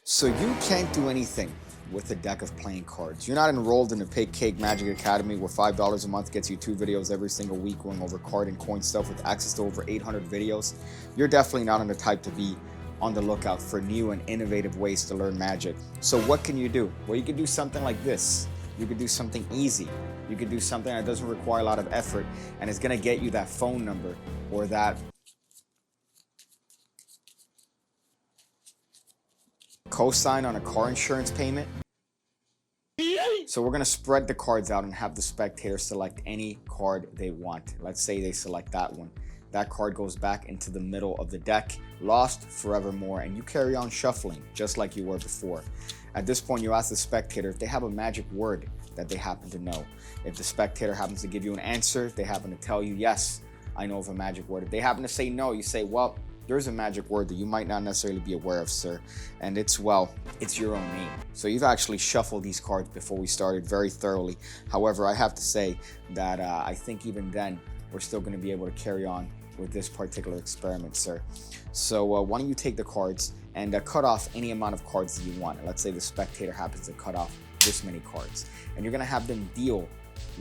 So you can't do anything with a deck of playing cards. You're not enrolled in the Pigcake Magic Academy where $5 a month gets you 2 videos every single week going over card and coin stuff with access to over 800 videos. You're definitely not on the type to be on the lookout for new and innovative ways to learn magic. So what can you do? Well, you can do something like this. You could do something easy. You could do something that doesn't require a lot of effort and is going to get you that phone number or that cosign on a car insurance payment. So we're going to spread the cards out and have the spectator select any card they want. Let's say they select that one. That card goes back into the middle of the deck, lost forevermore, and you carry on shuffling just like you were before. At this point, you ask the spectator if they have a magic word that they happen to know. If the spectator happens to give you an answer, they happen to tell you, yes, I know of a magic word. If they happen to say no, you say, well, there's a magic word that you might not necessarily be aware of, sir. And it's your own name. So you've actually shuffled these cards before we started very thoroughly. However, I have to say that I think even then, we're still going to be able to carry on with this particular experiment, sir. So why don't you take the cards and cut off any amount of cards that you want. Let's say the spectator happens to cut off this many cards. And you're going to have them deal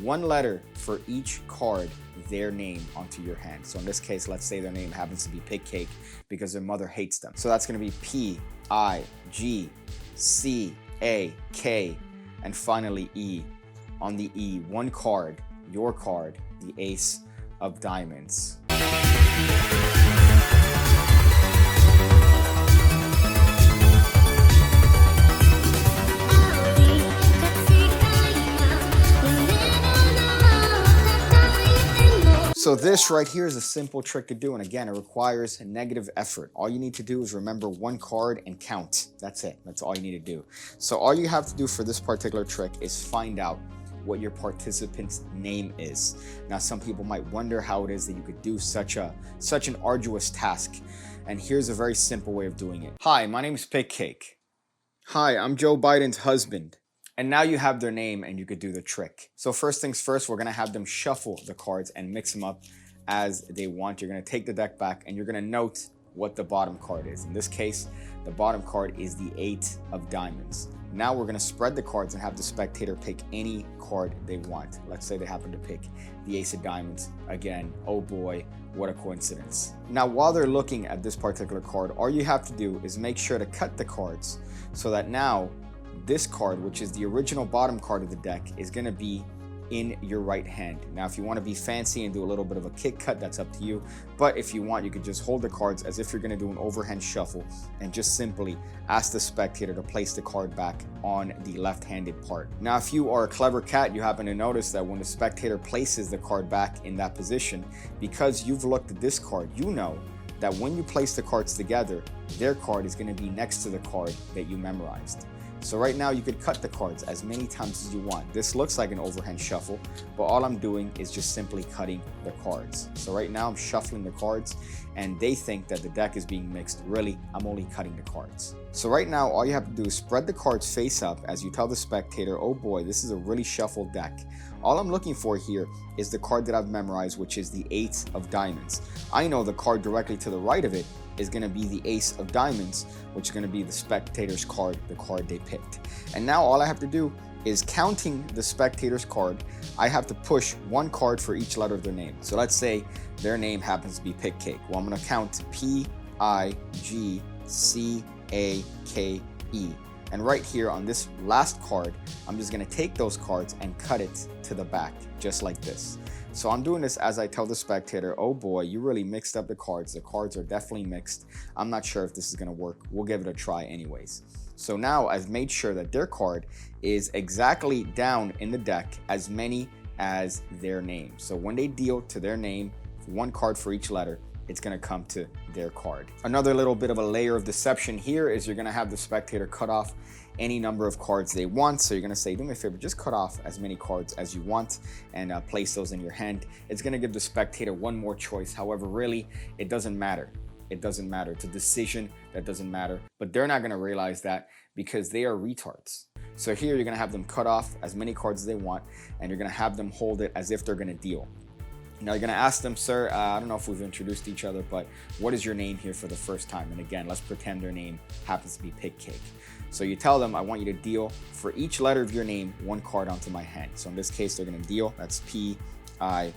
one letter for each card, their name, onto your hand. So in this case, let's say their name happens to be Pigcake because their mother hates them. So that's going to be P-I-G-C-A-K and finally E. On the E, one card, your card, the Ace of Diamonds. So this right here is a simple trick to do, and again, it requires negative effort. All you need to do is remember one card and count. That's it. That's all you need to do. So all you have to do for this particular trick is find out what your participant's name is. Now, some people might wonder how it is that you could do such an arduous task, and here's a very simple way of doing it. Hi, my name is Pigcake. Hi, I'm Joe Biden's husband. And now you have their name and you could do the trick. So first things first, we're gonna have them shuffle the cards and mix them up as they want. You're gonna take the deck back and you're gonna note what the bottom card is. In this case, the bottom card is the 8 of Diamonds. Now we're gonna spread the cards and have the spectator pick any card they want. Let's say they happen to pick the Ace of Diamonds. Again, oh boy, what a coincidence. Now, while they're looking at this particular card, all you have to do is make sure to cut the cards so that now this card, which is the original bottom card of the deck, is going to be in your right hand. Now, if you want to be fancy and do a little bit of a kick cut, that's up to you. But if you want, you could just hold the cards as if you're going to do an overhand shuffle and just simply ask the spectator to place the card back on the left-handed part. Now, if you are a clever cat, you happen to notice that when the spectator places the card back in that position, because you've looked at this card, you know that when you place the cards together, their card is going to be next to the card that you memorized. So right now you could cut the cards as many times as you want. This looks like an overhand shuffle, but all I'm doing is just simply cutting the cards. So right now I'm shuffling the cards and they think that the deck is being mixed. Really, I'm only cutting the cards. So right now all you have to do is spread the cards face up as you tell the spectator, oh boy, this is a really shuffled deck. All I'm looking for here is the card that I've memorized, which is the 8 of Diamonds. I know the card directly to the right of it is going to be the Ace of Diamonds, which is going to be the spectator's card, the card they picked. And now all I have to do is counting the spectator's card. I have to push one card for each letter of their name. So let's say their name happens to be Pigcake. Well, I'm going to count P-I-G-C-A-K-E. And right here on this last card, I'm just going to take those cards and cut it to the back, just like this. So I'm doing this as I tell the spectator, oh boy, you really mixed up the cards. The cards are definitely mixed. I'm not sure if this is going to work. We'll give it a try anyways. So now I've made sure that their card is exactly down in the deck as many as their name. So when they deal to their name, one card for each letter, it's going to come to their card. Another little bit of a layer of deception here is you're going to have the spectator cut off any number of cards they want. So you're going to say, do me a favor, just cut off as many cards as you want and place those in your hand. It's going to give the spectator one more choice. However, really, it doesn't matter. It doesn't matter. It's a decision that doesn't matter. But they're not going to realize that because they are retards. So here you're going to have them cut off as many cards as they want and you're going to have them hold it as if they're going to deal. Now you're going to ask them, sir, I don't know if we've introduced each other, but what is your name here for the first time? And again, let's pretend their name happens to be Pigcake. So you tell them, I want you to deal for each letter of your name 1 card onto my hand. So in this case, they're going to deal. That's P-I-G-C-A-K.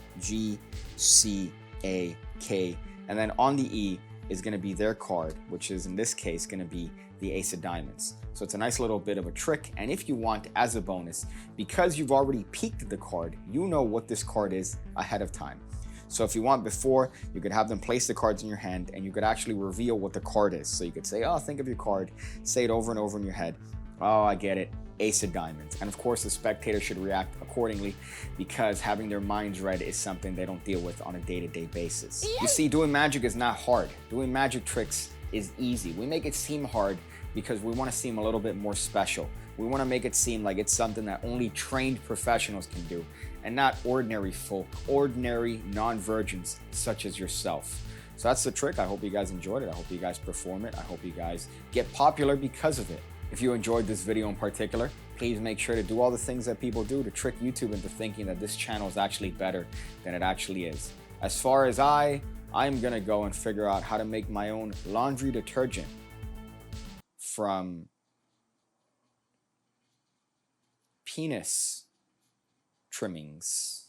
And then on the E is going to be their card, which is in this case going to be the Ace of Diamonds. So it's a nice little bit of a trick. And if you want, as a bonus, because you've already peeked the card, you know what this card is ahead of time. So if you want before, you could have them place the cards in your hand and you could actually reveal what the card is. So you could say, oh, think of your card, say it over and over in your head. Oh, I get it, Ace of Diamonds. And of course, the spectator should react accordingly because having their minds read is something they don't deal with on a day-to-day basis. You see, doing magic is not hard. Doing magic tricks is easy. We make it seem hard because we want to seem a little bit more special. We want to make it seem like it's something that only trained professionals can do and not ordinary folk, ordinary non-virgins such as yourself. So that's the trick. I hope you guys enjoyed it. I hope you guys perform it. I hope you guys get popular because of it. If you enjoyed this video in particular, please make sure to do all the things that people do to trick YouTube into thinking that this channel is actually better than it actually is. As far as I'm gonna go and figure out how to make my own laundry detergent from penis trimmings.